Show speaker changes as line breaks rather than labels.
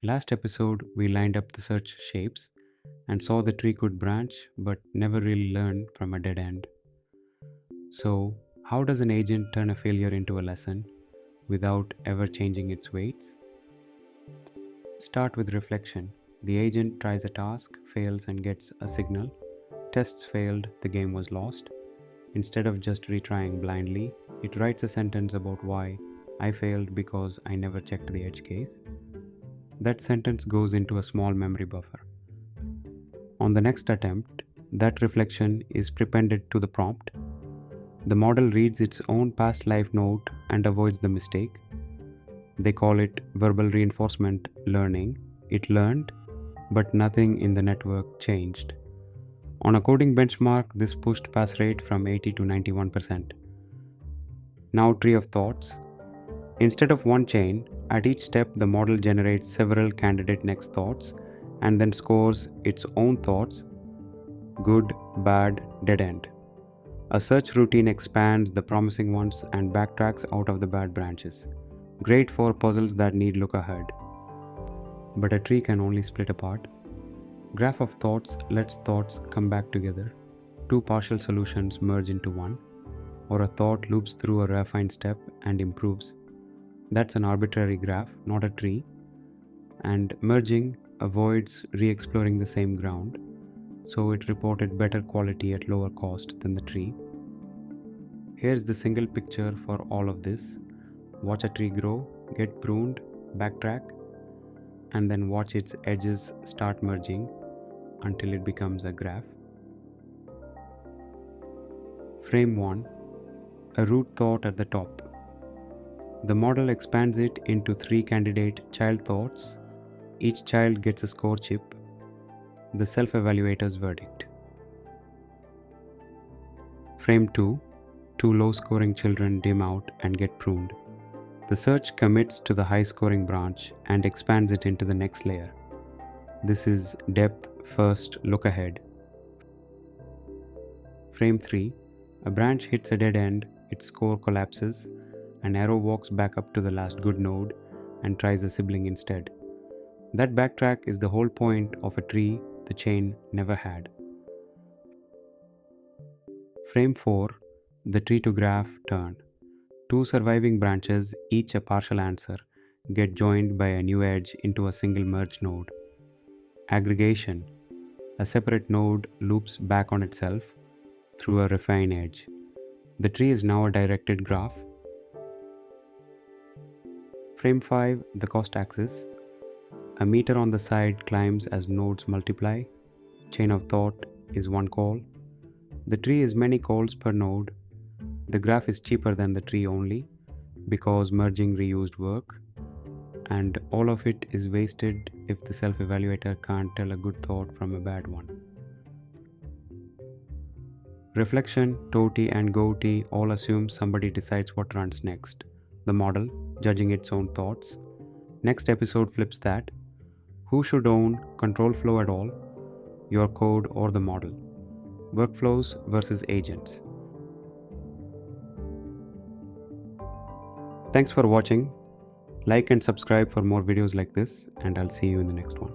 Last episode, we lined up the search shapes and saw the tree could branch but never really learn from a dead end. So, how does an agent turn a failure into a lesson without ever changing its weights? Start with reflection. The agent tries a task, fails, and gets a signal. Tests failed, the game was lost. Instead of just retrying blindly, it writes a sentence about why I failed because I never checked the edge case. That sentence goes into a small memory buffer. On the next attempt, that reflection is prepended to the prompt. The model reads its own past life note and avoids the mistake. They call it verbal reinforcement learning. It learned, but nothing in the network changed. On a coding benchmark, this pushed pass rate from 80 to 91%. Now, tree of thoughts. Instead of one chain, at each step the model generates several candidate next thoughts and then scores its own thoughts: good, bad, dead end. A search routine expands the promising ones and backtracks out of the bad branches. Great for puzzles that need look ahead. But a tree can only split apart. Graph of thoughts lets thoughts come back together. Two partial solutions merge into one, or a thought loops through a refined step and improves. That's an arbitrary graph, not a tree. And merging avoids re-exploring the same ground, so it reported better quality at lower cost than the tree. Here's the single picture for all of this. Watch a tree grow, get pruned, backtrack, and then watch its edges start merging until it becomes a graph. Frame 1. A root thought at the top. The model expands it into 3 candidate child thoughts. Each child gets a score chip, the self-evaluator's verdict. Frame 2. 2 low-scoring children dim out and get pruned. The search commits to the high-scoring branch and expands it into the next layer. This is depth first, look ahead. Frame 3. A branch hits a dead end, its score collapses, an arrow walks back up to the last good node and tries a sibling instead. That backtrack is the whole point of a tree the chain never had. Frame 4. The tree to graph turn. 2 surviving branches, each a partial answer, get joined by a new edge into a single merge node. Aggregation. A separate node loops back on itself through a refined edge. The tree is now a directed graph. Frame 5. The cost axis. A meter on the side climbs as nodes multiply. Chain of thought is one call. The tree is many calls per node. The graph is cheaper than the tree only because merging reused work, and all of it is wasted if the self-evaluator can't tell a good thought from a bad one. Reflection, TOTI, and GOTI all assume somebody decides what runs next, the model judging its own thoughts. Next episode flips that. Who should own control flow at all? Your code or the model? Workflows versus agents. Thanks for watching. Like and subscribe for more videos like this, and I'll see you in the next one.